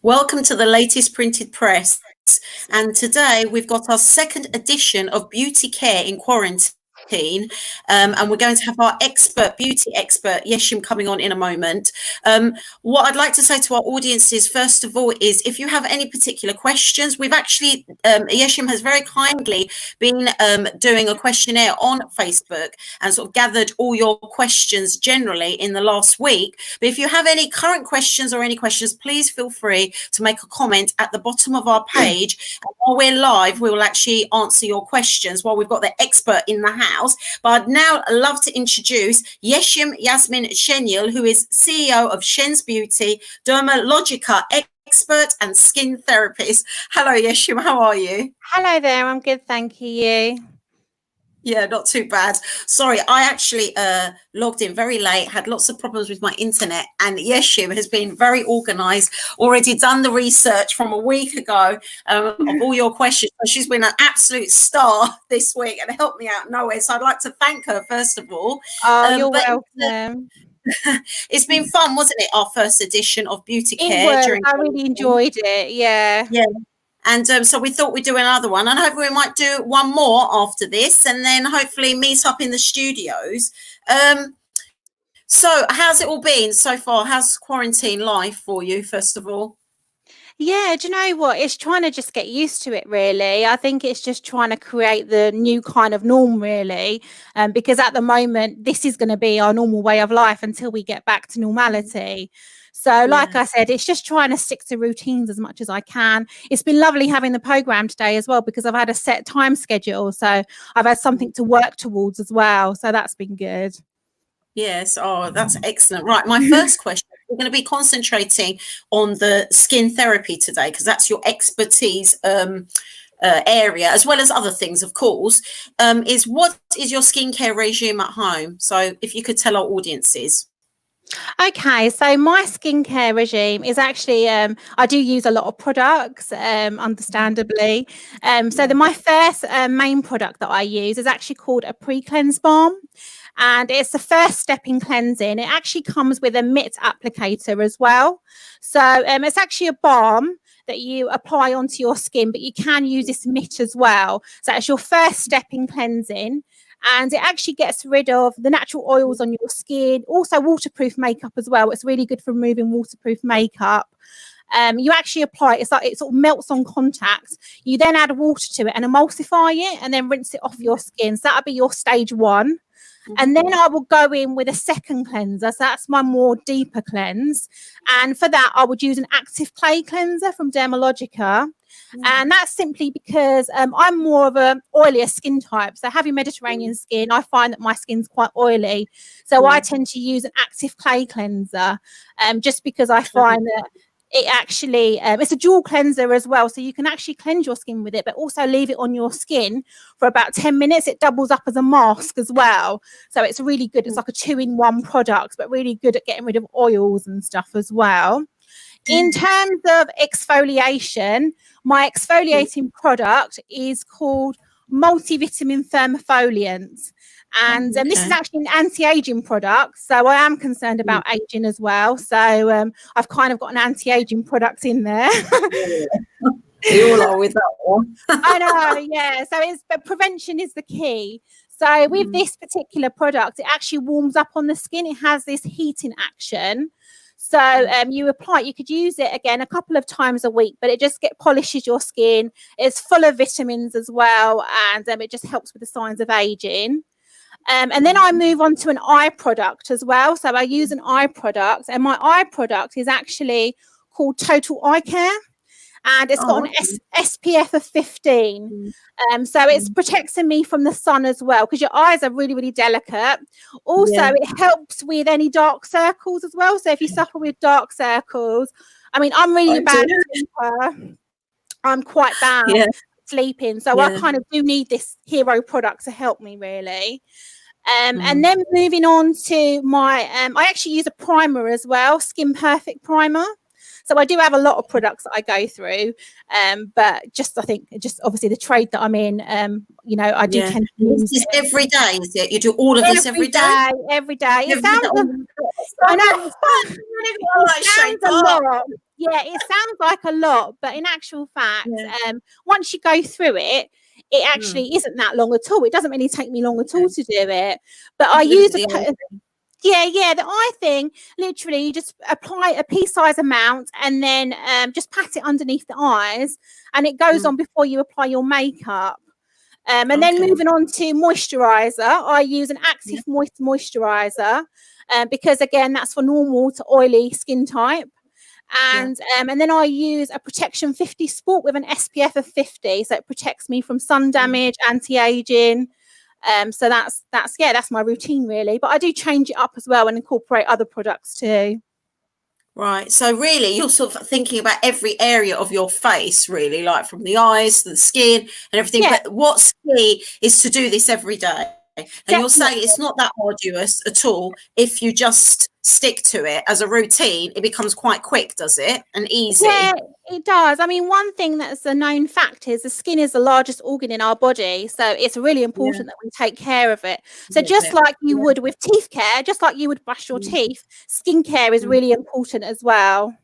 Welcome to the latest printed press. And today we've got our second edition of Beauty Care in Quarantine. And we're going to have our beauty expert, Yeshim, coming on in a moment. What I'd like to say to our audience is, first of all, is if you have any particular questions, we've actually, Yeshim has very kindly been doing a questionnaire on Facebook and sort of gathered all your questions generally in the last week. But if you have any current questions or any questions, please feel free to make a comment at the bottom of our page. And while we're live, we will actually answer your questions while we've got the expert in the house. But I'd now love to introduce Yeshim Yasmin Shenyil, who is CEO of Shen's Beauty, Dermalogica expert and skin therapist. Hello, Yeshim. How are you? Hello there. I'm good. Thank you. Yeah, not too bad. Sorry, I actually logged in very late, had lots of problems with my internet, and Yeshim has been very organized, already done the research from a week ago of all your questions. She's been an absolute star this week and helped me out nowhere. So I'd like to thank her, first of all. Oh, you're welcome. It's been fun, wasn't it? Our first edition of Beauty Care. I really enjoyed it. Yeah. Yeah. And so we thought we'd do another one, and hopefully we might do one more after this, and then hopefully meet up in the studios. So how's it all been so far? How's quarantine life for you, first of all? Yeah, do you know what? It's trying to just get used to it, really. I think it's just trying to create the new kind of norm, really, because at the moment, this is going to be our normal way of life until we get back to normality. So like I said, it's just trying to stick to routines as much as I can. It's been lovely having the program today as well, because I've had a set time schedule. So I've had something to work towards as well. So that's been good. Yes. Oh, that's excellent. Right. My first question, we're going to be concentrating on the skin therapy today, because that's your expertise area, as well as other things, of course, is what is your skincare regime at home? So if you could tell our audiences. Okay, so my skincare regime is actually, I do use a lot of products, understandably. My first main product that I use is actually called a pre-cleanse balm. And it's the first step in cleansing. It actually comes with a mitt applicator as well. So it's actually a balm that you apply onto your skin, but you can use this mitt as well. So it's your first step in cleansing. And it actually gets rid of the natural oils on your skin, also waterproof makeup as well. It's really good for removing waterproof makeup. You actually apply it sort of melts on contact. You then add water to it and emulsify it, and then rinse it off your skin. So that'll be your stage one. And then I will go in with a second cleanser. So that's my more deeper cleanse. And for that, I would use an active clay cleanser from Dermalogica. And that's simply because I'm more of an oilier skin type. So having Mediterranean skin, I find that my skin's quite oily. So I tend to use an active clay cleanser just because I find that it actually, it's a dual cleanser as well. So you can actually cleanse your skin with it, but also leave it on your skin for about 10 minutes. It doubles up as a mask as well. So it's really good. It's like a 2-in-1 product, but really good at getting rid of oils and stuff as well. In terms of exfoliation, my exfoliating product is called Multivitamin Thermofoliant. And this is actually an anti-aging product. So I am concerned about aging as well. So I've kind of got an anti-aging product in there. You all are with that one. I know, yeah. But prevention is the key. So with this particular product, it actually warms up on the skin. It has this heating action. So you apply it. You could use it again a couple of times a week, but it just polishes your skin. It's full of vitamins as well, and it just helps with the signs of aging. And then I move on to an eye product as well. So I use an eye product, and my eye product is actually called Total Eye Care. And it's got an SPF of 15. So it's protecting me from the sun as well, because your eyes are really, really delicate. Also, it helps with any dark circles as well. So if you suffer with dark circles, I mean, I'm really bad sleeper. I'm quite bad sleeping. So I kind of do need this hero product to help me, really. And then moving on to my, I actually use a primer as well, Skin Perfect Primer. So I do have a lot of products that I go through, but I think obviously the trade that I'm in, I do tend to use this every day, is it? You do all of this every day? Every day. It sounds, I know, it sounds a lot. Yeah, it sounds like a lot, but in actual fact, Yeah. once you go through it, it Mm. actually isn't that long at all. It doesn't really take me long at all Okay. to do it. But I Look at use the eye. the eye thing. Literally, you just apply a pea-size amount and then just pat it underneath the eyes, and it goes Mm. on before you apply your makeup. And then Okay. moving on to moisturizer, I use an Yeah. active moisturizer because again, that's for normal to oily skin type. And then I use a protection 50 sport with an SPF of 50, so it protects me from sun damage, anti-aging. So that's my routine really, but I do change it up as well and incorporate other products too. Right. So really, you're sort of thinking about every area of your face, really, like from the eyes to the skin and everything. Yeah, But what's key is to do this every day. And you're definitely. saying it's not that arduous at all. If you just stick to it as a routine, it becomes quite quick, does it? And easy. Yeah, it does. I mean, one thing that's a known fact is the skin is the largest organ in our body. So it's really important that we take care of it. So just like you would with teeth care, just like you would brush your teeth, skincare is really important as well.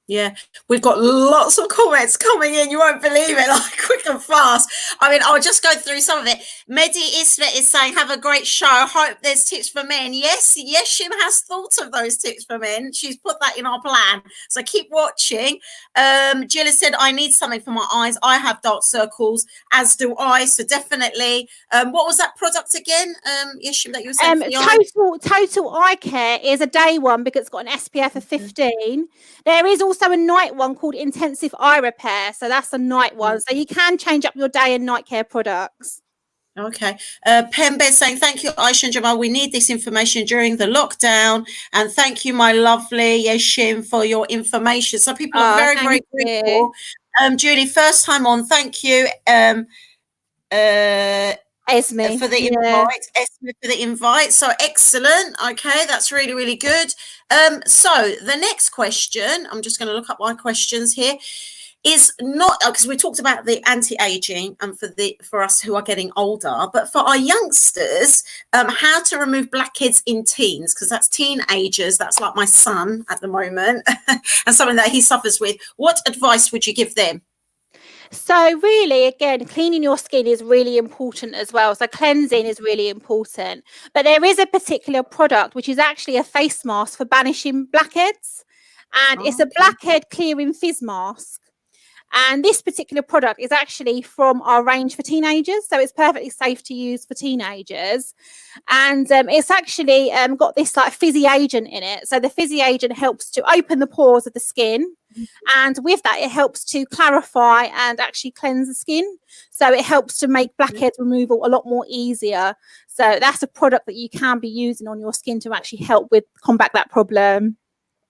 Yeah, we've got lots of comments coming in. You won't believe it, like quick and fast. I mean, I'll just go through some of it. Mehdi Ismet is saying, have a great show. Hope there's tips for men. Yes, Yeshim has thought of those tips for men. She's put that in our plan. So keep watching. Jill has said, I need something for my eyes. I have dark circles, as do I. So definitely. What was that product again, Yeshim, that you were saying for the eye? Total Eye Care is a day one because it's got an SPF of 15. There is also a night one called Intensive Eye Repair. So that's a night one. So you can change up your day and night care products. Okay. Pembed saying, thank you, Aisha and Jamal. We need this information during the lockdown. And thank you, my lovely Yeshim, for your information. So people are very, very grateful. Julie, first time on. Thank you. Esme for the invite. Esme for the invite. So excellent. Okay, that's really, really good. So the next question, I'm just going to look up my questions here, is not because we talked about the anti-aging and for us who are getting older, but for our youngsters, how to remove blackheads in teens, because that's teenagers. That's like my son at the moment, and something that he suffers with. What advice would you give them? So really, again, cleaning your skin is really important as well. So cleansing is really important. But there is a particular product which is actually a face mask for banishing blackheads. And it's a blackhead clearing fizz mask. And this particular product is actually from our range for teenagers. So it's perfectly safe to use for teenagers. And it's actually got this like fizzy agent in it. So the fizzy agent helps to open the pores of the skin. And with that, it helps to clarify and actually cleanse the skin. So it helps to make blackhead removal a lot more easier. So that's a product that you can be using on your skin to actually help with combat that problem.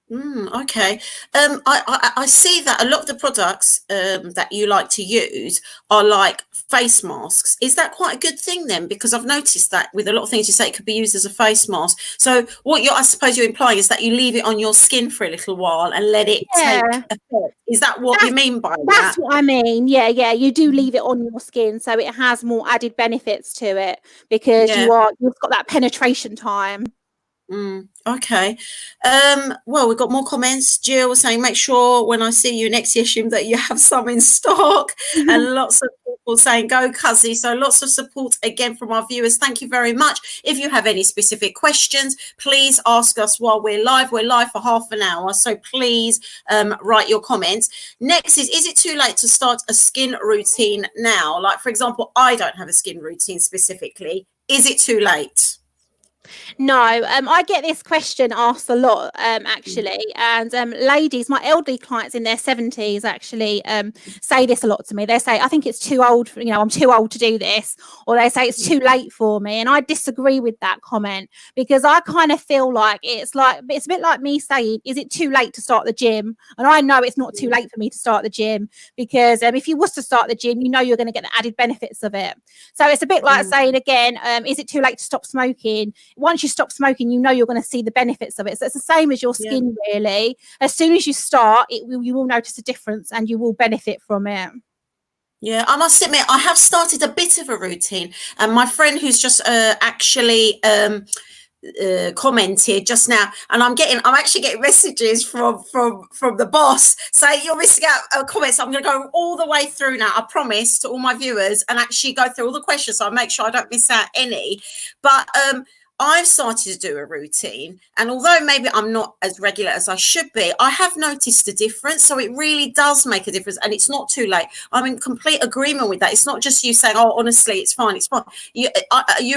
Okay. I see that a lot of the products that you like to use are like face masks. Is that quite a good thing then? Because I've noticed that with a lot of things you say it could be used as a face mask. So what I suppose you're implying is that you leave it on your skin for a little while and let it take effect. Is that what you mean by that? That's what I mean. Yeah. You do leave it on your skin, so it has more added benefits to it because you've got that penetration time. Okay. Well, we've got more comments. Jill was saying, make sure when I see you next Yeshim that you have some in stock. And lots of people saying, go Cuzzy. So lots of support again from our viewers. Thank you very much. If you have any specific questions, please ask us while we're live. We're live for half an hour. So please write your comments. Next is it too late to start a skin routine now? Like, for example, I don't have a skin routine specifically. Is it too late? No, I get this question asked a lot, actually, and ladies, my elderly clients in their 70s actually say this a lot to me. They say, I think it's too old, I'm too old to do this, or they say it's too late for me, and I disagree with that comment because I kind of feel like it's a bit like me saying, is it too late to start the gym? And I know it's not too late for me to start the gym because if you was to start the gym, you're going to get the added benefits of it. So it's a bit like saying again, is it too late to stop smoking? Once you stop smoking, you're going to see the benefits of it. So it's the same as your skin, really. As soon as you start, you will notice a difference and you will benefit from it. Yeah, I must admit, I have started a bit of a routine. And my friend who's just actually commented just now, and I'm actually getting messages from the boss saying you're missing out comments. I'm going to go all the way through now, I promise, to all my viewers, and actually go through all the questions so I make sure I don't miss out any. But I've started to do a routine, and although maybe I'm not as regular as I should be, I have noticed a difference. So it really does make a difference, and it's not too late. I'm in complete agreement with that. It's not just you saying, "Oh, honestly, it's fine, it's fine." You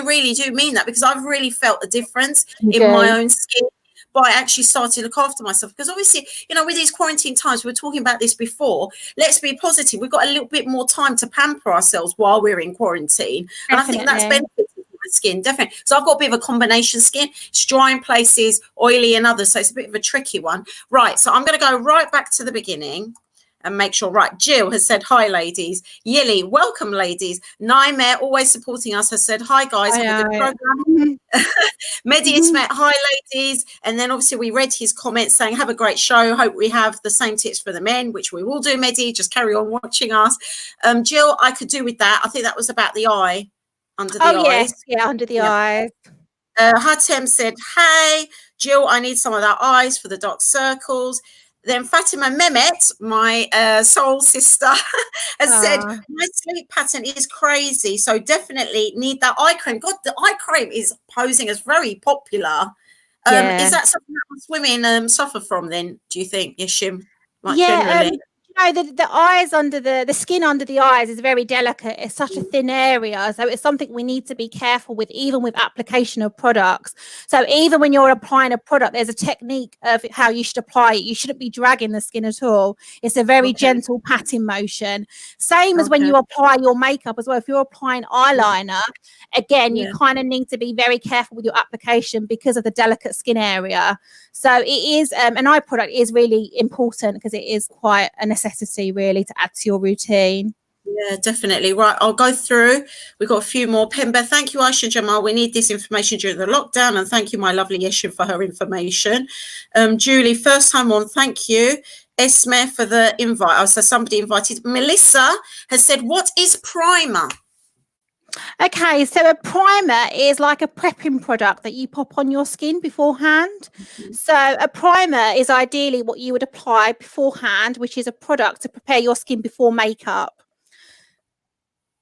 really do mean that, because I've really felt a difference in my own skin by actually starting to look after myself. Because obviously, you know, with these quarantine times, we were talking about this before. Let's be positive. We've got a little bit more time to pamper ourselves while we're in quarantine, and I think that's beneficial. Skin, definitely. So I've got a bit of a combination skin. It's dry in places, oily in others, so it's a bit of a tricky one. Right, so I'm going to go right back to the beginning and make sure. Right, Jill has said hi, ladies. Yili, welcome, ladies. Naime, always supporting us, has said hi, guys. Have a good program. Mehdi Ismet, hi, ladies. And then obviously we read his comments saying have a great show. Hope we have the same tips for the men, which we will do, Mehdi. Just carry on watching us. Jill, I could do with that. I think that was about the eye. Under the eyes. Yes, yeah, under the eyes. Hatem said, hey, Jill, I need some of that eyes for the dark circles. Then Fatima Mehmet, my soul sister, has said, my sleep pattern is crazy, so definitely need that eye cream. God, the eye cream is posing as very popular. Is that something that most women suffer from then, do you think, Yeshim? Like generally? You know, the eyes under the skin under the eyes is very delicate. It's such a thin area, so it's something we need to be careful with, even with application of products. So even when you're applying a product, there's a technique of how you should apply it. You shouldn't be dragging the skin at all. It's a very gentle patting motion. Same as when you apply your makeup as well. If you're applying eyeliner, again, you kind of need to be very careful with your application because of the delicate skin area. So it is an eye product is really important because it is quite a necessity really to add to your routine. Yeah, definitely. Right, I'll go through. We've got a few more. Pemba, thank you, Aisha Jamal. We need this information during the lockdown, and thank you, my lovely Yeshua, for her information. Julie, first time on, thank you. Esme for the invite. Oh, so somebody invited. Melissa has said, what is primer? Okay, so a primer is like a prepping product that you pop on your skin beforehand. So a primer is ideally what you would apply beforehand, which is a product to prepare your skin before makeup.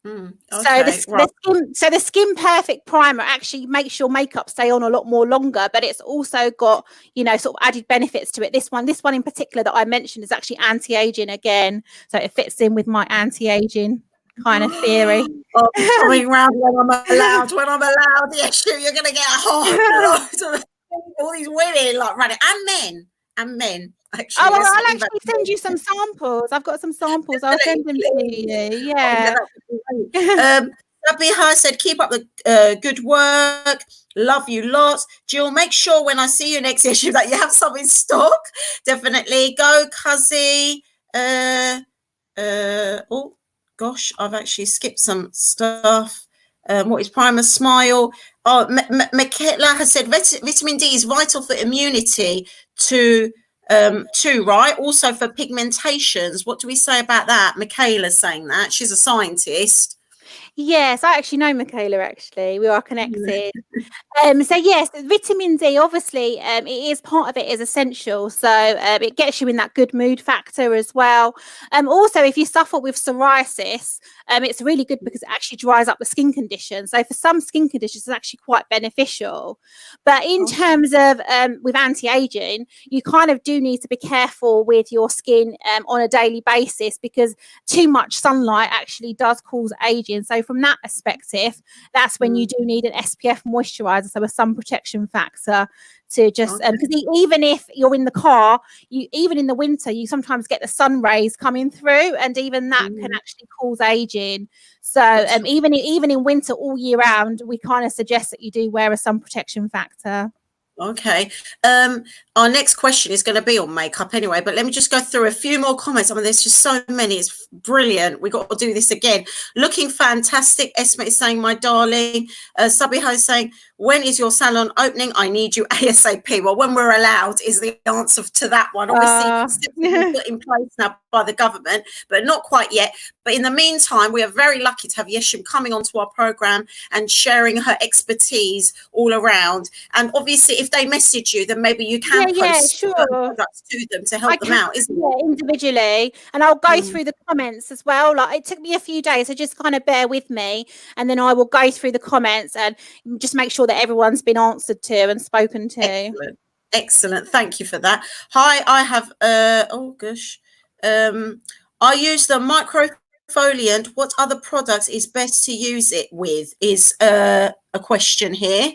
So the Skin Perfect primer actually makes your makeup stay on a lot more longer, but it's also got, you know, sort of added benefits to it. This one in particular that I mentioned is actually anti-aging again, so it fits in with my anti-aging kind of theory. Coming round when I'm allowed. Yes, you're going to get a whole lot of all these women like running, and men. Actually, I'll actually send you some samples. I've got some samples. I'll send them to you. Yeah. Sabiha said, keep up the good work. Love you lots. Jill, make sure when I see you next issue that you have some in stock. Definitely. Go, Cuzzy. Oh, gosh, I've actually skipped some stuff. What is primer? Smile. Oh, Michaela has said vitamin D is vital for immunity too, right? Also for pigmentations. What do we say about that? Michaela's saying that. She's a scientist. Yes, I actually know Michaela, actually. We are connected. So yes, vitamin D, obviously, it is part of it is essential. So it gets you in that good mood factor as well. Also, if you suffer with psoriasis, it's really good because it actually dries up the skin condition. So for some skin conditions, it's actually quite beneficial. But in terms of with anti-aging, you kind of do need to be careful with your skin on a daily basis because too much sunlight actually does cause aging. So from that perspective, that's when you do need an SPF moisturizer, so a sun protection factor to just because even if you're in the car, even in the winter, you sometimes get the sun rays coming through, and even that can actually cause aging. So even in winter all year round, we kind of suggest that you do wear a sun protection factor. Okay. Our next question is going to be on makeup anyway, but let me just go through a few more comments. I mean, there's just so many. It's brilliant. We got to do this again. Looking fantastic. Esme is saying, my darling. Sabiha is saying, when is your salon opening? I need you ASAP. Well, when we're allowed is the answer to that one. Obviously, steps put in place now. by the government, but not quite yet. But in the meantime, we are very lucky to have Yeshim coming onto our program and sharing her expertise all around. And obviously, if they message you, then maybe you can post products to them to help them out, isn't it? Individually, and I'll go through the comments as well. Like, it took me a few days, so just kind of bear with me, and then I will go through the comments and just make sure that everyone's been answered to and spoken to. Excellent. Thank you for that. Hi, I have I use the microfoliant. What other products is best to use it with is a question here.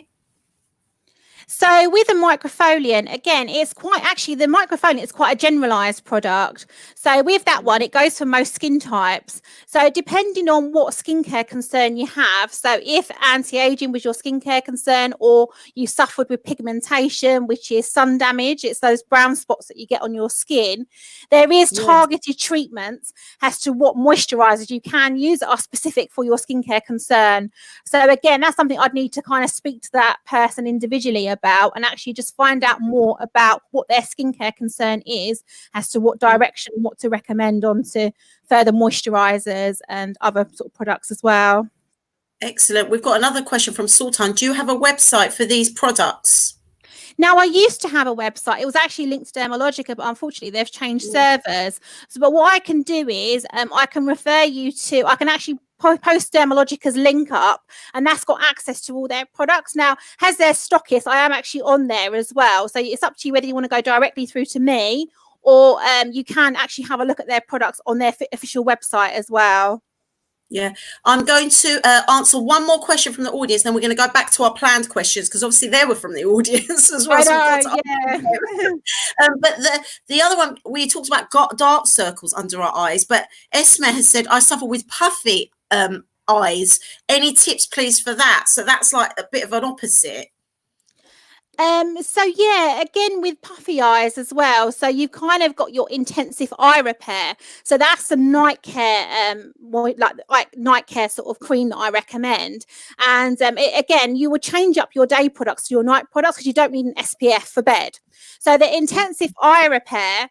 So with a microfoliant, again, it's the microfoliant is quite a generalized product. So with that one, it goes for most skin types. So depending on what skincare concern you have, so if anti-aging was your skincare concern, or you suffered with pigmentation, which is sun damage, it's those brown spots that you get on your skin, there is targeted treatments as to what moisturizers you can use that are specific for your skincare concern. So again, that's something I'd need to kind of speak to that person individually about, and actually just find out more about what their skincare concern is, as to what direction, what to recommend on to further moisturizers and other sort of products as well. Excellent. We've got another question from Sultan. Do you have a website for these products? Now, I used to have a website. It was actually linked to Dermalogica, but unfortunately they've changed servers. So, but what I can do is I can refer you to, I can actually post Dermalogica's link up, and that's got access to all their products. Now, as their stockist, I am actually on there as well. So it's up to you whether you want to go directly through to me, or you can actually have a look at their products on their official website as well. Yeah, I'm going to answer one more question from the audience, then we're going to go back to our planned questions, because obviously they were from the audience as well. But the other one, we talked about dark circles under our eyes, but Esme has said, I suffer with puffy eyes. Any tips, please, for that? So that's like a bit of an opposite. So yeah, again with puffy eyes as well. So you've kind of got your intensive eye repair. So that's the night care, like night care sort of cream that I recommend. And again, you would change up your day products to your night products, because you don't need an SPF for bed. So the intensive eye repair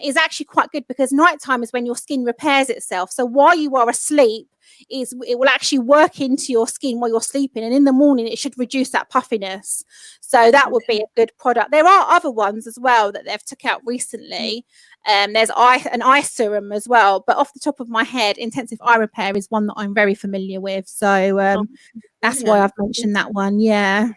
is actually quite good, because nighttime is when your skin repairs itself. So while you are asleep, it will actually work into your skin while you're sleeping, and in the morning it should reduce that puffiness. So that would be a good product. There are other ones as well that they've took out recently. There's an eye serum as well, but off the top of my head, intensive eye repair is one that I'm very familiar with. So that's why I've mentioned that one. Yeah.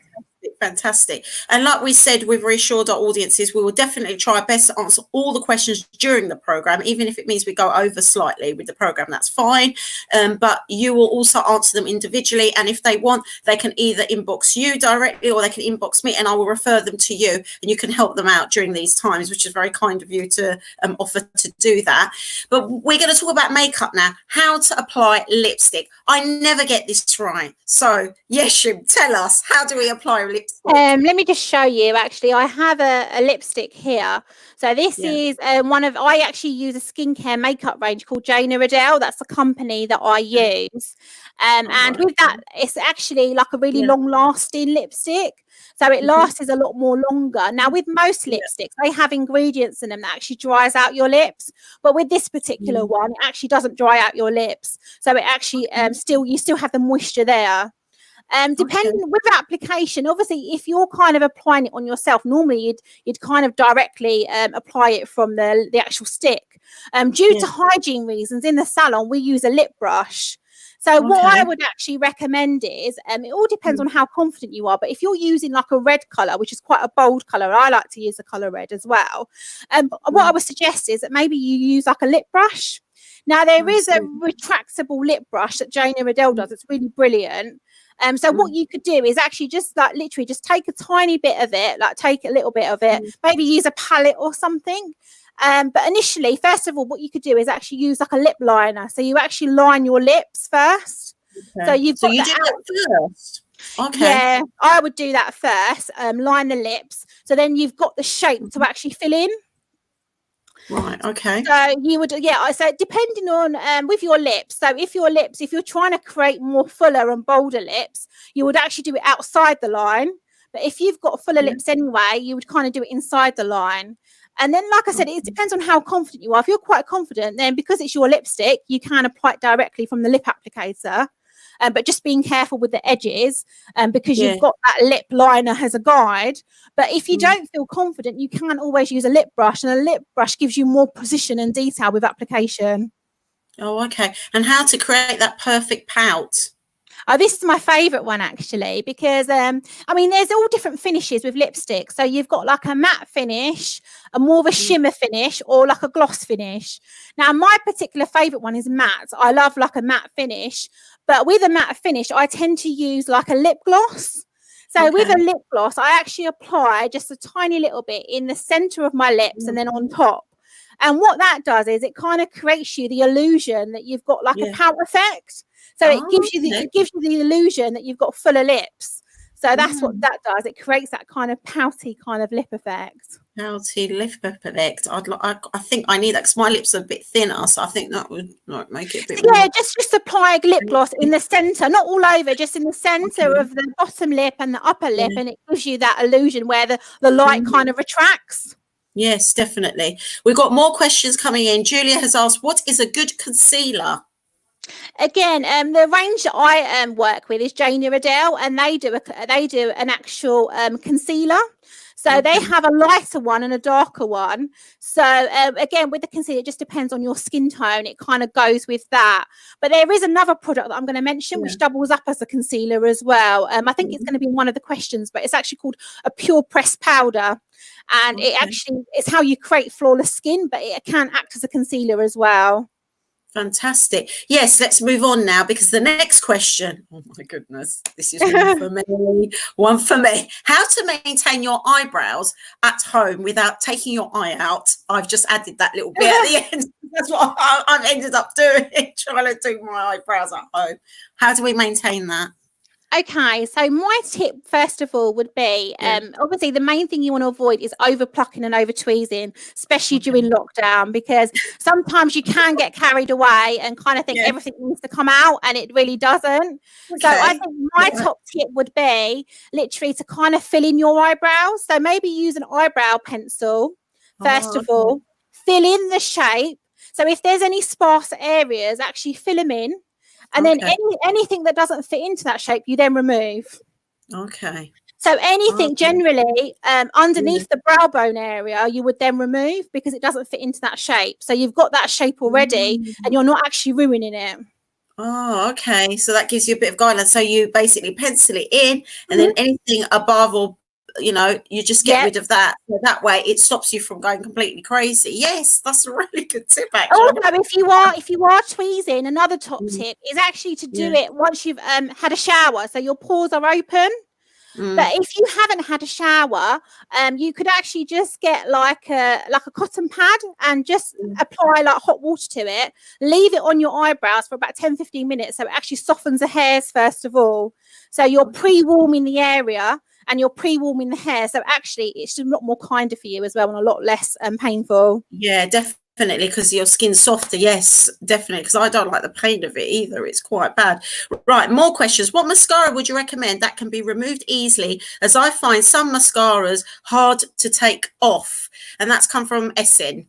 Fantastic. And like we said, we've reassured our audiences, we will definitely try our best to answer all the questions during the program, even if it means we go over slightly with the program, that's fine. But you will also answer them individually, and if they want, they can either inbox you directly, or they can inbox me, and I will refer them to you, and you can help them out during these times, which is very kind of you to offer to do that. But we're going to talk about makeup now, how to apply lipstick. I never get this right. So Yeshim, tell us, how do we apply lipstick? Let me just show you. Actually, I have a lipstick here. So this is I actually use a skincare makeup range called Jane Iredale. That's the company that I use. And with that, it's actually like a really long-lasting lipstick. So it lasts a lot more longer. Now, with most lipsticks, they have ingredients in them that actually dries out your lips. But with this particular one, it actually doesn't dry out your lips. So it actually you still have the moisture there. Depending with application, obviously, if you're kind of applying it on yourself, normally you'd kind of directly apply it from the actual stick. Due to hygiene reasons, in the salon, we use a lip brush. So what I would actually recommend is, it all depends on how confident you are, but if you're using like a red colour, which is quite a bold colour, I like to use the colour red as well. What I would suggest is that maybe you use like a lip brush. Now, there is a retractable lip brush that Jane Iredale does. It's really brilliant. So what you could do is actually just like literally just take a tiny bit of it, like take a little bit of it, maybe use a palette or something. But initially, first of all, what you could do is actually use like a lip liner. So you actually line your lips first. So you do that first. Okay. Yeah, I would do that first. Line the lips. So then you've got the shape to actually fill in. Right. Okay. So you would, so depending on with your lips. So if you're trying to create more fuller and bolder lips, you would actually do it outside the line. But if you've got fuller lips anyway, you would kind of do it inside the line. And then, like I said, it depends on how confident you are. If you're quite confident, then because it's your lipstick, you can apply it directly from the lip applicator. But just being careful with the edges, because you've got that lip liner as a guide. But if you don't feel confident, you can always use a lip brush, and a lip brush gives you more precision and detail with application. Oh, okay. And how to create that perfect pout? Oh, this is my favourite one, actually, because, I mean, there's all different finishes with lipstick. So you've got like a matte finish, a more of a shimmer finish, or like a gloss finish. Now, my particular favourite one is matte. I love like a matte finish, but with a matte finish, I tend to use like a lip gloss. So with a lip gloss, I actually apply just a tiny little bit in the centre of my lips and then on top. And what that does is it kind of creates you the illusion that you've got like a pout effect. So it gives you the illusion that you've got fuller lips. So that's what that does. It creates that kind of pouty kind of lip effect. Pouty lip effect. I think I need that because my lips are a bit thinner, so I think that would make it a bit. Yeah, just apply a lip gloss in the centre, not all over, just in the centre of the bottom lip and the upper lip, and it gives you that illusion where the light kind of retracts. Yes, definitely. We've got more questions coming in. Julia has asked, what is a good concealer? Again, the range that I work with is Jane Iredale, and they do an actual concealer. So they have a lighter one and a darker one. So again, with the concealer, it just depends on your skin tone. It kind of goes with that. But there is another product that I'm going to mention, which doubles up as a concealer as well. I think it's going to be one of the questions, but it's actually called a pure press powder. And it's how you create flawless skin, but it can act as a concealer as well. Fantastic. Yes, let's move on now, because the next question, oh my goodness, this is one for me. One for me. How to maintain your eyebrows at home without taking your eye out. I've just added that little bit at the end. That's what I've ended up doing, trying to do my eyebrows at home. How do we maintain that? Okay, so my tip, first of all, would be obviously the main thing you want to avoid is over plucking and over tweezing, especially during lockdown, because sometimes you can get carried away and kind of think everything needs to come out, and it really doesn't. So I think my top tip would be literally to kind of fill in your eyebrows. So maybe use an eyebrow pencil, first of all, fill in the shape. So if there's any sparse areas, actually fill them in. And then anything that doesn't fit into that shape, you then remove. Okay. So anything generally underneath the brow bone area, you would then remove because it doesn't fit into that shape. So you've got that shape already and you're not actually ruining it. Oh, okay. So that gives you a bit of guidance. So you basically pencil it in and then anything above or you just get rid of that. So that way it stops you from going completely crazy. Yes, that's a really good tip, actually. Also, if you are tweezing, another top tip is actually to do it once you've had a shower, so your pores are open. But if you haven't had a shower, you could actually just get like a cotton pad and just apply like hot water to it, leave it on your eyebrows for about 10-15 minutes, so it actually softens the hairs first of all. So you're pre-warming the area and you're pre-warming the hair, so actually it's a lot more kinder for you as well and a lot less painful. Yeah, definitely, because your skin's softer. Yes, definitely, because I don't like the pain of it either. It's quite bad. Right, more questions. What mascara would you recommend that can be removed easily, as I find some mascaras hard to take off? And that's come from Essen.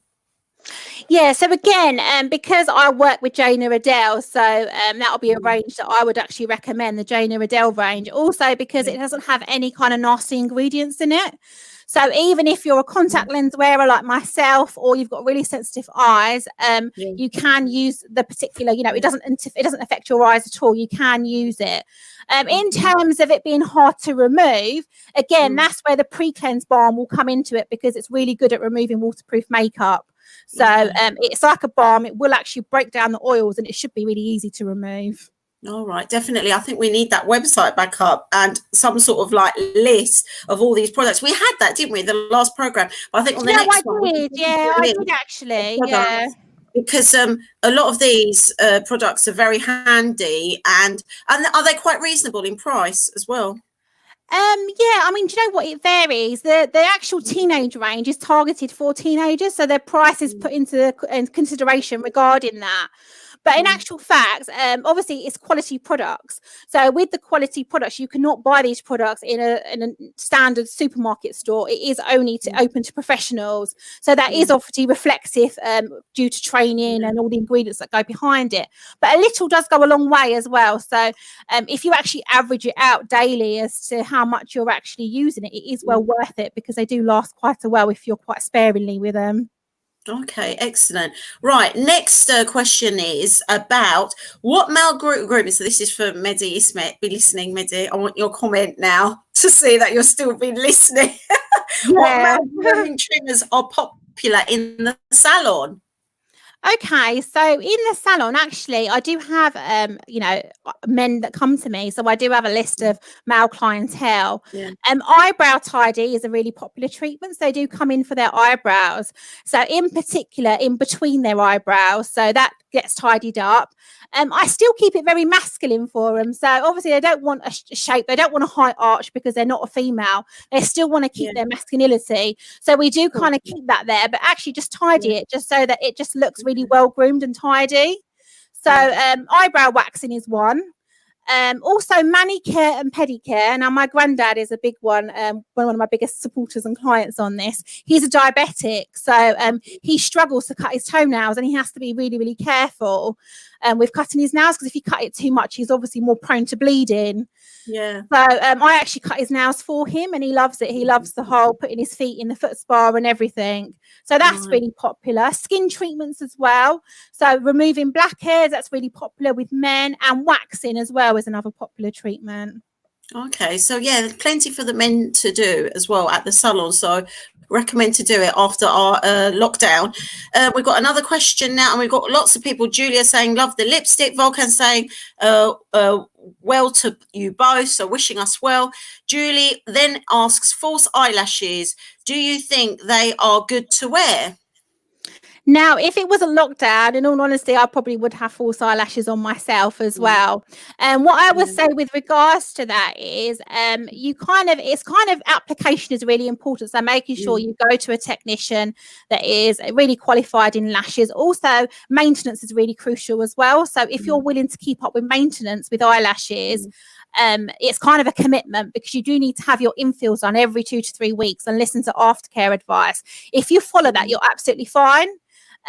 Yeah, so again, because I work with Jane Iredale, so that'll be a range that I would actually recommend, the Jane Iredale range. Also because it doesn't have any kind of nasty ingredients in it. So even if you're a contact lens wearer like myself, or you've got really sensitive eyes, you can use the particular, it doesn't affect your eyes at all. You can use it. In terms of it being hard to remove, again, that's where the pre-cleanse balm will come into it, because it's really good at removing waterproof makeup. So it's like a balm. It will actually break down the oils and it should be really easy to remove. All right, definitely. I think we need that website back up and some sort of like list of all these products. We had that, didn't we, the last program? But I think on the next one, I did actually. Yeah. Because a lot of these products are very handy, and are they quite reasonable in price as well? Yeah, I mean, do you know what? It varies. The actual teenage range is targeted for teenagers, so their price is put into consideration regarding that. But in actual fact, obviously it's quality products. So with the quality products, you cannot buy these products in a standard supermarket store. It is only open to professionals. So that is obviously reflective due to training and all the ingredients that go behind it. But a little does go a long way as well. So if you actually average it out daily as to how much you're actually using it, it is well worth it, because they do last quite a while if you're quite sparingly with them. Okay, excellent. Right, next question is about what male grooming. So this is for Mehdi Ismet. Be listening, Mehdi. I want your comment now to see that you're still been listening. What male grooming trimmers are popular in the salon? Okay, so in the salon, actually, I do have, men that come to me. So I do have a list of male clientele. Eyebrow tidy is a really popular treatment. So they do come in for their eyebrows. So in particular, in between their eyebrows, so that gets tidied up. I still keep it very masculine for them. So obviously they don't want a shape. They don't want a high arch because they're not a female. They still want to keep their masculinity. So we do kind of keep that there, but actually just tidy it just so that it just looks really well groomed and tidy. So eyebrow waxing is one. Also manicure and pedicure. Now my granddad is a big one of my biggest supporters and clients on this. He's a diabetic, so he struggles to cut his toenails, and he has to be really, really careful with cutting his nails, because if you cut it too much, he's obviously more prone to bleeding. So I actually cut his nails for him, and he loves it. He loves the whole putting his feet in the foot spa and everything. So that's really popular. Skin treatments as well. So removing blackheads, that's really popular with men, and waxing as well is another popular treatment. Okay, so yeah, there's plenty for the men to do as well at the salon. So recommend to do it after our lockdown. We've got another question now, and we've got lots of people. Julia saying love the lipstick. Volkan saying well to you both, so wishing us well. Julie then asks, false eyelashes, do you think they are good to wear? Now, if it was a lockdown, in all honesty, I probably would have false eyelashes on myself as well. And what I would say with regards to that is it's kind of application is really important. So making sure you go to a technician that is really qualified in lashes. Also, maintenance is really crucial as well. So if you're willing to keep up with maintenance with eyelashes, it's kind of a commitment, because you do need to have your infills done every 2 to 3 weeks and listen to aftercare advice. If you follow that, you're absolutely fine.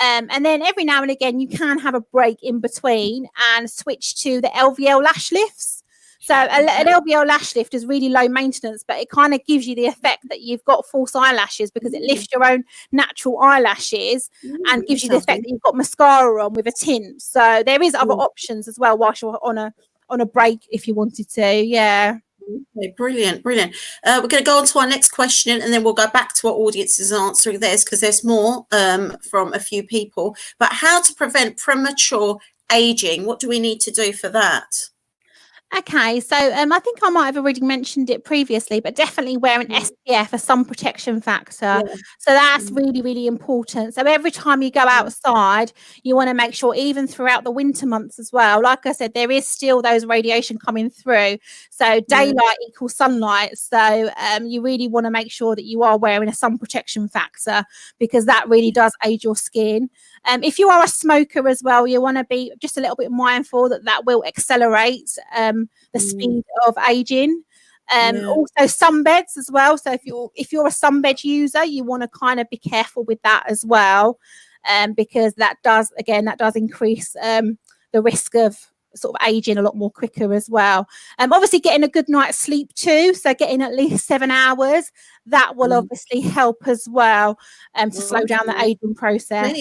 And then every now and again, you can have a break in between and switch to the LVL lash lifts. So an LVL lash lift is really low maintenance, but it kind of gives you the effect that you've got false eyelashes, because it lifts your own natural eyelashes and gives you the effect that you've got mascara on with a tint. So there is other options as well whilst you're on a break if you wanted to. Okay, brilliant. We're going to go on to our next question, and then we'll go back to our audiences answering theirs, because there's more from a few people. But how to prevent premature aging? What do we need to do for that? Okay, so I think I might have already mentioned it previously, but definitely wear an SPF, a sun protection factor. So that's really, really important. So every time you go outside, you want to make sure, even throughout the winter months as well, like I said, there is still those radiation coming through. So daylight equals sunlight. So you really want to make sure that you are wearing a sun protection factor, because that really does age your skin. If you are a smoker as well, you want to be just a little bit mindful that will accelerate the speed of aging. Also sunbeds as well. So if you're a sunbed user, you want to kind of be careful with that as well, because that does increase the risk of sort of aging a lot more quicker as well. Obviously getting a good night's sleep too, so getting at least 7 hours, that will obviously help as well to slow down the aging process.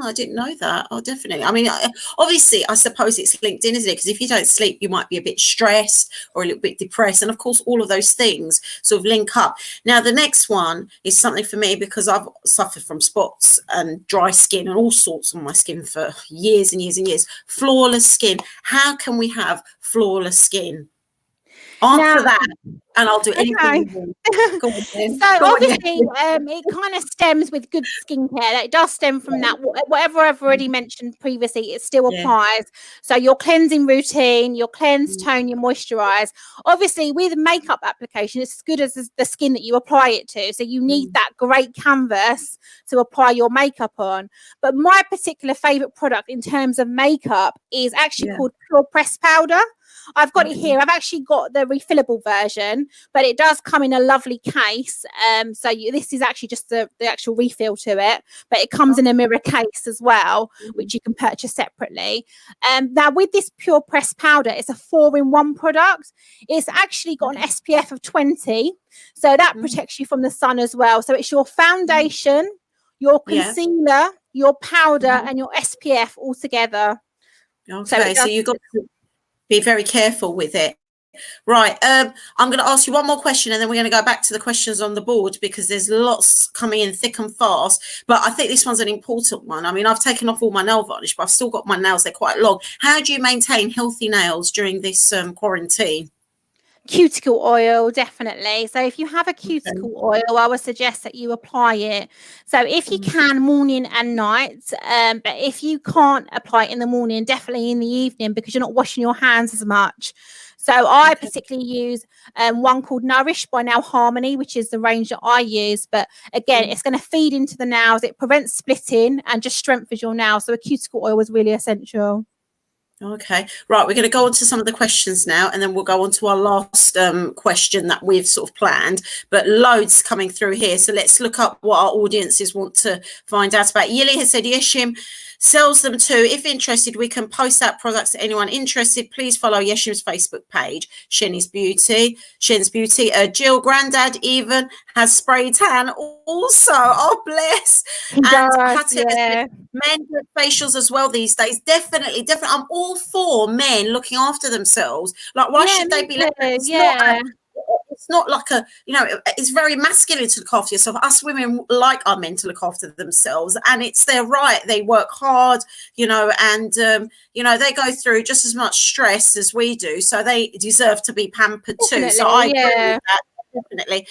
I didn't know that. Oh, definitely. I mean, obviously, I suppose it's linked in, isn't it? Because if you don't sleep, you might be a bit stressed or a little bit depressed. And of course, all of those things sort of link up. Now, the next one is something for me, because I've suffered from spots and dry skin and all sorts on my skin for years and years and years. Flawless skin. How can we have flawless skin? Answer Now, that, and I'll do anything okay. you want. Go on, then. So Go on, obviously, it kind of stems with good skincare. It does stem from that. Whatever I've already mentioned previously, it still applies. So your cleansing routine, your cleanse, tone, your moisturize. Obviously, with makeup application, it's as good as the skin that you apply it to. So you need that great canvas to apply your makeup on. But my particular favorite product in terms of makeup is actually called Pure Press Powder. I've got it here. I've actually got the refillable version, but it does come in a lovely case. This is actually just the actual refill to it, but it comes in a mirror case as well, which you can purchase separately. Now with this Pure Press Powder, it's a 4-in-1 product. It's actually got an SPF of 20, so that protects you from the sun as well. So it's your foundation, your concealer, your powder, and your SPF all together. Okay, so you've got to be very careful with it. Right. I'm going to ask you one more question, and then we're going to go back to the questions on the board, because there's lots coming in thick and fast. But I think this one's an important one. I mean, I've taken off all my nail varnish, but I've still got my nails. They're quite long. How do you maintain healthy nails during this quarantine? Cuticle oil, definitely. So if you have a cuticle oil, I would suggest that you apply it. So if you can, morning and night, but if you can't apply it in the morning, definitely in the evening, because you're not washing your hands as much. So I particularly use one called Nourish by Nail Harmony, which is the range that I use. But again, it's going to feed into the nails. It prevents splitting and just strengthens your nails. So a cuticle oil is really essential. Okay, right. We're going to go on to some of the questions now, and then we'll go on to our last question that we've sort of planned, but loads coming through here. So let's look up what our audiences want to find out about. Yili has said, Yeshim sells them too. If interested, we can post out products to anyone interested. Please follow Yeshim's Facebook page, Shen's Beauty. Jill Grandad even has spray tan also. Oh, bless. Men do facials as well these days. Definitely. I'm all for men looking after themselves. Like, why should they be left? It's not like it's very masculine to look after yourself. Us women like our men to look after themselves, and it's their right. They work hard, and they go through just as much stress as we do, so they deserve to be pampered too. So I agree with that, definitely.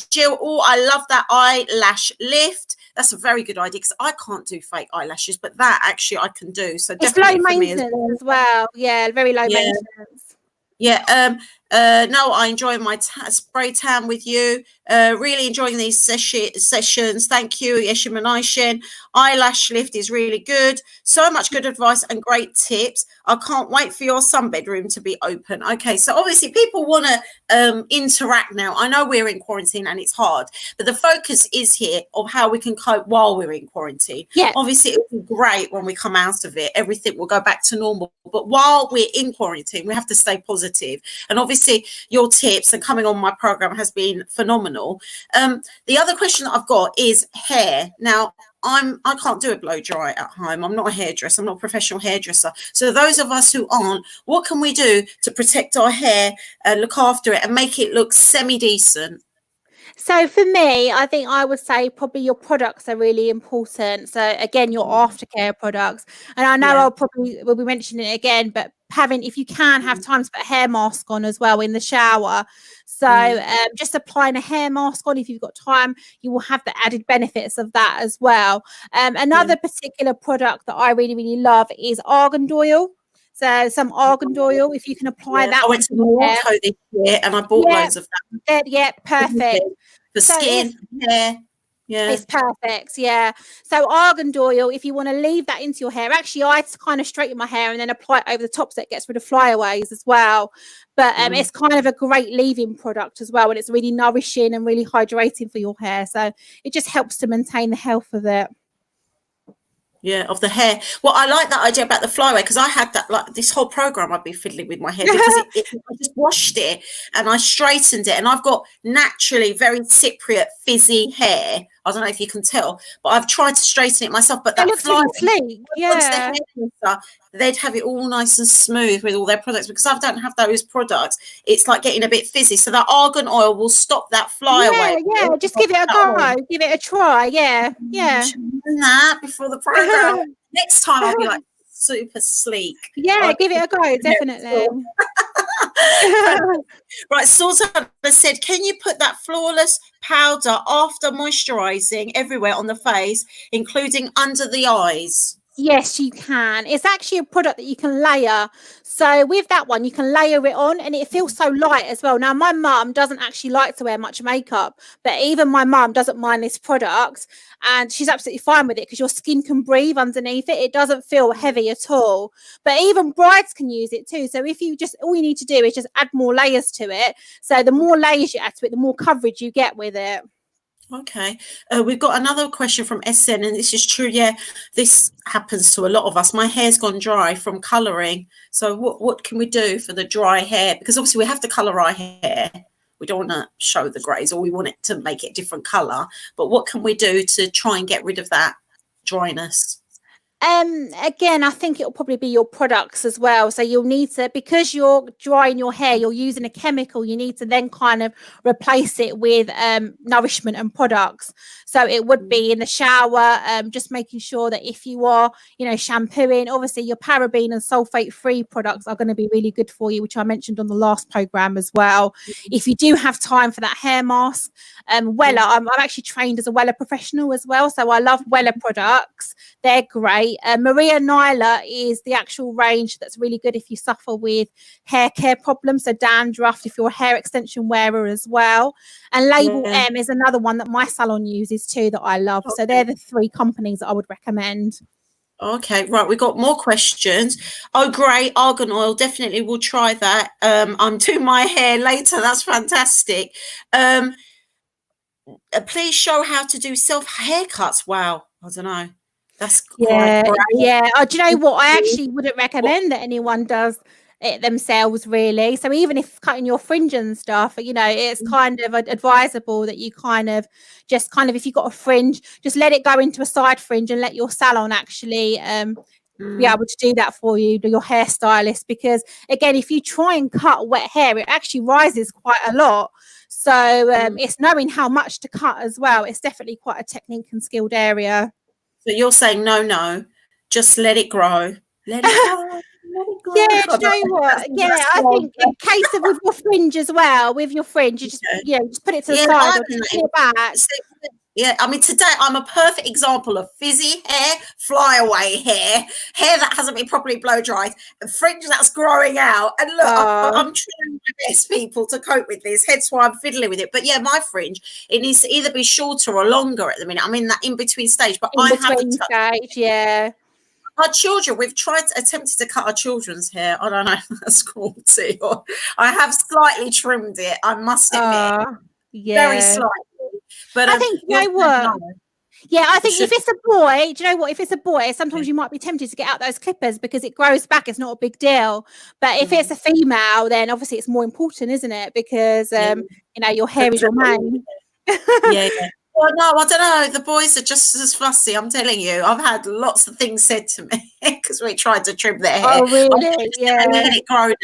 Jill, I love that eyelash lift. That's a very good idea, because I can't do fake eyelashes, but that actually I can do. So it's low maintenance as well. Yeah, very low maintenance. Yeah. No, I enjoy my spray tan with you. Really enjoying these sessions. Thank you, Yeshim and Aishin. Eyelash lift is really good. So much good advice and great tips. I can't wait for your sunbed to be open. Okay, so obviously people want to interact now. I know we're in quarantine and it's hard, but the focus is here of how we can cope while we're in quarantine. Yeah. Obviously, it will be great when we come out of it. Everything will go back to normal. But while we're in quarantine, we have to stay positive. And obviously, your tips and coming on my program has been phenomenal. The other question that I've got is hair. Now, I can't do a blow dry at home. I'm not a hairdresser. I'm not a professional hairdresser. So those of us who aren't, what can we do to protect our hair, look after it, and make it look semi-decent? So for me, I think I would say probably your products are really important. So again, your aftercare products. And I know will be mentioning it again, but if you can have time to put a hair mask on as well in the shower. So just applying a hair mask on, if you've got time, you will have the added benefits of that as well. Another particular product that I really, really love is argan oil. So some argan oil, if you can apply that. I went to Morocco this year and I bought loads of that. Yeah, perfect. For skin, hair. Yeah, it's perfect. Yeah. So argan oil, if you want to leave that into your hair, actually I kind of straighten my hair and then apply it over the top so it gets rid of flyaways as well. But it's kind of a great leave-in product as well, and it's really nourishing and really hydrating for your hair. So it just helps to maintain the health of it. Yeah, of the hair. Well, I like that idea about the flyaway, because I had that, like, this whole program I'd be fiddling with my hair because I just washed it and I straightened it, and I've got naturally very Cypriot fizzy hair. I don't know if you can tell, but I've tried to straighten it myself. But that looks really sleek. Yeah, they'd have it all nice and smooth with all their products. Because I don't have those products, it's like getting a bit fizzy. So that argan oil will stop that flyaway. Yeah, just give it a go. Give it a try. Yeah. That before the program. Next time I'll be like super sleek. Yeah, give it a go, definitely. Right, Sultana said, can you put that flawless powder after moisturising everywhere on the face, including under the eyes? Yes, you can. It's actually a product that you can layer. So with that one, you can layer it on and it feels so light as well. Now, my mum doesn't actually like to wear much makeup, but even my mum doesn't mind this product and she's absolutely fine with it because your skin can breathe underneath it. It doesn't feel heavy at all. But even brides can use it too. So if you just, all you need to do is just add more layers to it. So the more layers you add to it, the more coverage you get with it. Okay, we've got another question from SN, and this is true. Yeah, this happens to a lot of us. My hair's gone dry from colouring. So what can we do for the dry hair? Because obviously we have to colour our hair. We don't want to show the greys, or we want it to make it a different colour. But what can we do to try and get rid of that dryness? Again, I think it'll probably be your products as well. So you'll need to, because you're drying your hair, you're using a chemical, you need to then kind of replace it with nourishment and products. So it would be in the shower, just making sure that if you are, shampooing, obviously your paraben and sulfate free products are going to be really good for you, which I mentioned on the last program as well. If you do have time for that hair mask, Wella, I'm actually trained as a Wella professional as well. So I love Wella products. They're great. Maria Nyla is the actual range that's really good if you suffer with hair care problems. So dandruff, if you're a hair extension wearer as well. And Label M is another one that my salon uses too that I love. Okay. So they're the 3 companies that I would recommend. Okay, right. We've got more questions. Oh, great. Argan oil. Definitely we'll try that. I'm doing my hair later. That's fantastic. Please show how to do self haircuts. Wow. I don't know. That's quite great. Yeah. Oh, do you know what? I actually wouldn't recommend that anyone does it themselves, really. So even if cutting your fringe and stuff, it's kind of advisable that you if you've got a fringe, just let it go into a side fringe and let your salon actually be able to do that for you, your hairstylist. Because again, if you try and cut wet hair, it actually rises quite a lot. So it's knowing how much to cut as well. It's definitely quite a technique and skilled area. So you're saying no, just let it grow. Let it grow. Yeah, do you know what? Yeah, I think in case of with your fringe as well, with your fringe, you just just put it to the side or just put it back. Yeah, I mean, today I'm a perfect example of fizzy hair, flyaway hair that hasn't been properly blow dried, and fringe that's growing out. And look, I'm trying my best, people, to cope with this. Hence why I'm fiddling with it. But yeah, my fringe, it needs to either be shorter or longer at the minute. I'm in that in-between stage, but I haven't touched. Yeah. Our children, we've attempted to cut our children's hair. I don't know if that's cruelty, or I have slightly trimmed it, I must admit. Very slightly. But I think, you know what? Yeah, I think if it's a boy, do you know what? If it's a boy, sometimes you might be tempted to get out those clippers because it grows back. It's not a big deal. But if it's a female, then obviously it's more important, isn't it? Because, your hair is your mane. Yeah. Well, no, I don't know. The boys are just as fussy. I'm telling you. I've had lots of things said to me because we tried to trim their hair. Oh, really? Yeah. And let it grow down.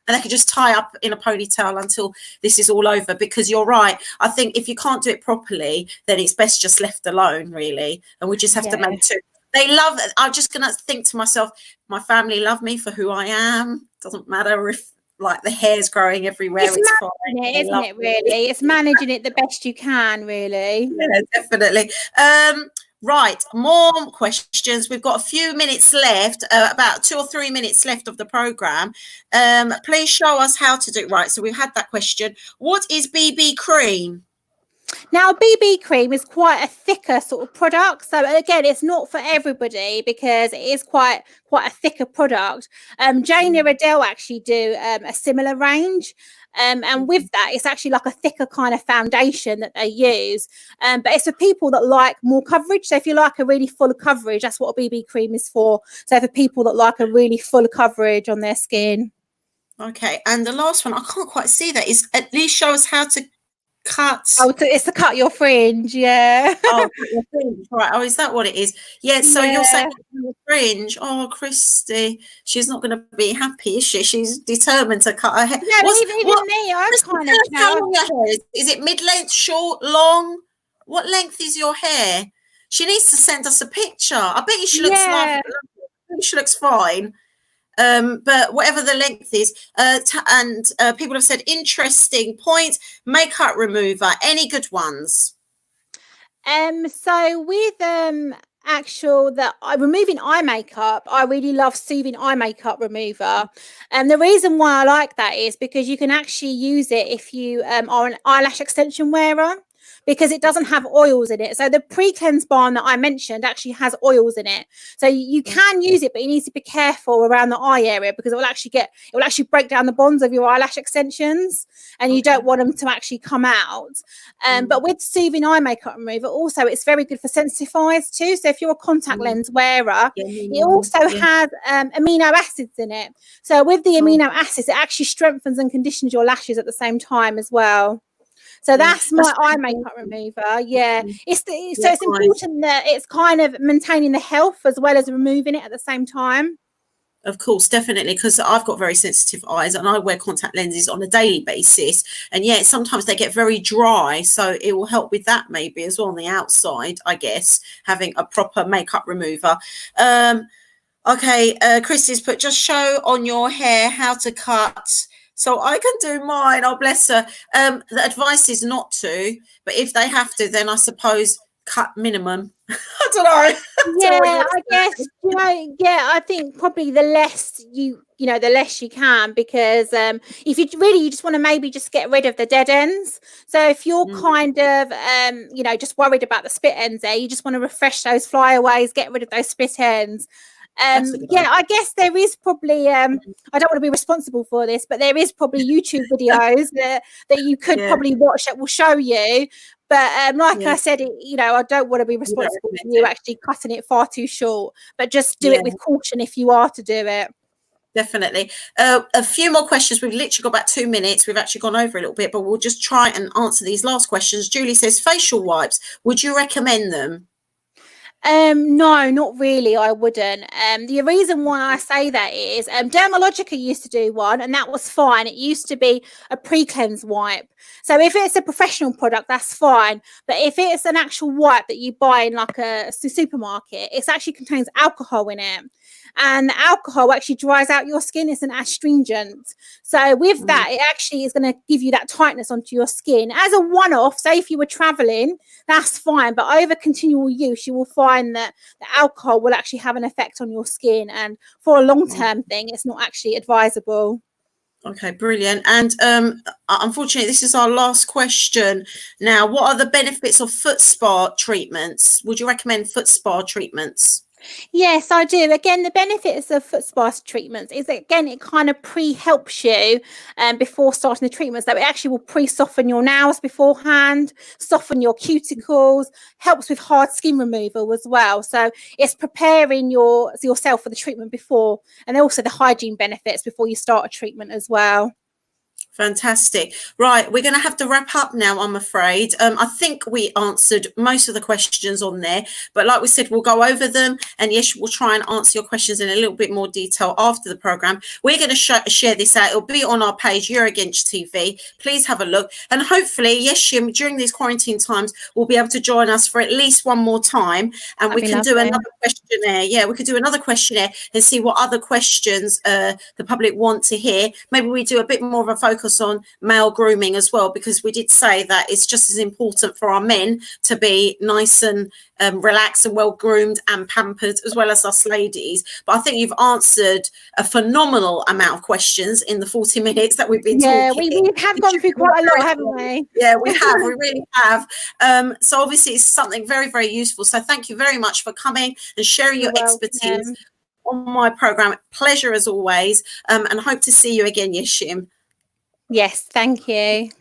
And they could just tie up in a ponytail until this is all over. Because you're right. I think if you can't do it properly, then it's best just left alone, really. And we just have to make two. They love it. I'm just going to think to myself, my family love me for who I am. Doesn't matter if the hair's growing everywhere. It's fine. Isn't it, really? It's managing it the best you can, really. Yeah, definitely. Right, more questions. We've got a few minutes left, about 2 or 3 minutes left of the program. Please show us how to do it. Right, so we've had that question. What is BB cream? Now, BB cream is quite a thicker sort of product. So again, it's not for everybody because it is quite a thicker product. Jane Iredale actually do a similar range. And with that, it's actually like a thicker kind of foundation that they use. But it's for people that like more coverage. So if you like a really full coverage, that's what a BB cream is for. So for people that like a really full coverage on their skin. Okay. And the last one, I can't quite see that, is at least show us how to cut. Oh, it's to cut your fringe, yeah. Oh, your fringe, right. Oh, is that what it is? Yeah, so you're saying your fringe. Oh, Christy, she's not going to be happy, is she? She's determined to cut her hair. No, even me, I'm kind of... How long your hair is? Is it mid-length, short, long? What length is your hair? She needs to send us a picture. I bet you she looks lovely. She looks fine. But whatever the length is, and people have said interesting point, makeup remover, any good ones? So with removing eye makeup, I really love Soothing Eye Makeup Remover. And the reason why I like that is because you can actually use it if you are an eyelash extension wearer, because it doesn't have oils in it. So the pre-cleanse balm that I mentioned actually has oils in it. So you can use it, but you need to be careful around the eye area, because it will actually break down the bonds of your eyelash extensions, and you don't want them to actually come out. But with Soothing Eye Makeup Remover, also it's very good for sensitive eyes too. So if you're a contact lens wearer, it also has amino acids in it. So with the amino acids, it actually strengthens and conditions your lashes at the same time as well. So that's my eye makeup remover. Yeah. It's important that it's kind of maintaining the health as well as removing it at the same time. Of course, definitely, because I've got very sensitive eyes and I wear contact lenses on a daily basis. And yeah, sometimes they get very dry. So it will help with that maybe as well on the outside, I guess, having a proper makeup remover. Okay, Christy's put, just show on your hair how to cut. So I can do mine. Oh, bless her. The advice is not to, but if they have to, then I suppose cut minimum. I don't know. Yeah, I guess, I think probably the less the less you can, because if you just want to maybe just get rid of the dead ends. So if you're kind of just worried about the split ends there, you just want to refresh those flyaways, get rid of those split ends. I guess there is probably I don't want to be responsible for this, but there is probably YouTube videos that you could probably watch that will show you. But I said, I don't want to be responsible for you actually cutting it far too short, but just do it with caution if you are to do it. Definitely. A few more questions. We've literally got about 2 minutes. We've actually gone over a little bit, but we'll just try and answer these last questions. Julie says, facial wipes, would you recommend them? No, not really. I wouldn't. The reason why I say that is Dermalogica used to do one, and that was fine. It used to be a pre-cleanse wipe. So if it's a professional product, that's fine. But if it's an actual wipe that you buy in like a supermarket, it actually contains alcohol in it. And the alcohol actually dries out your skin. It's an astringent. So with that, it actually is going to give you that tightness onto your skin. As a one-off, say if you were traveling, that's fine. But over continual use, you will find that the alcohol will actually have an effect on your skin. And for a long-term thing, it's not actually advisable. Okay, brilliant. And unfortunately, this is our last question. Now, what are the benefits of foot spa treatments? Would you recommend foot spa treatments? Yes, I do. Again, the benefits of foot spa treatments is that, again, it kind of helps you before starting the treatment. So it actually will pre-soften your nails beforehand, soften your cuticles, helps with hard skin removal as well. So it's preparing yourself for the treatment before, and also the hygiene benefits before you start a treatment as well. Fantastic. Right, we're going to have to wrap up now, I'm afraid. I think we answered most of the questions on there, but like we said, we'll go over them, and yes, we'll try and answer your questions in a little bit more detail after the program. We're going to share this out. It'll be on our page, Eurogench TV. Please have a look, and hopefully, yes, Shim, during these quarantine times, we'll be able to join us for at least one more time, and we can do another questionnaire. Yeah, we could do another questionnaire and see what other questions the public want to hear. Maybe we do a bit more of a focus on male grooming as well, because we did say that it's just as important for our men to be nice and relaxed and well groomed and pampered, as well as us ladies. But I think you've answered a phenomenal amount of questions in the 40 minutes that we've been talking. Yeah, we have gone through quite a lot, haven't we? Yeah, we have. We really have. So obviously it's something very, very useful. So thank you very much for coming and sharing your expertise on my program. Pleasure as always, and hope to see you again, Yeshim. Yes, thank you.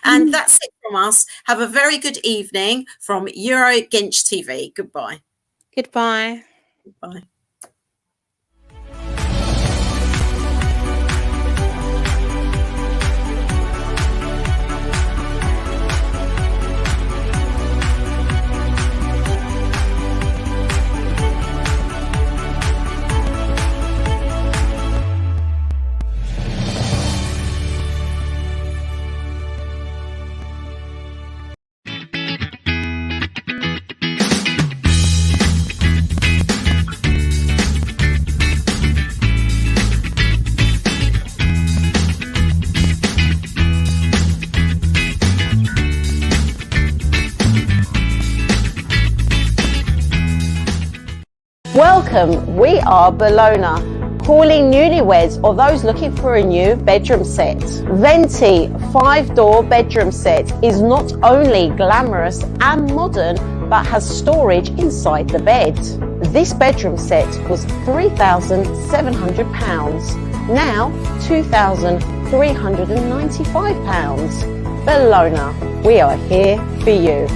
And that's it from us. Have a very good evening from Eurogench TV. Goodbye. Goodbye. Goodbye. Welcome, we are Bellona, calling newlyweds or those looking for a new bedroom set. Venti 5-door bedroom set is not only glamorous and modern, but has storage inside the bed. This bedroom set was £3,700, now £2,395. Bellona, we are here for you.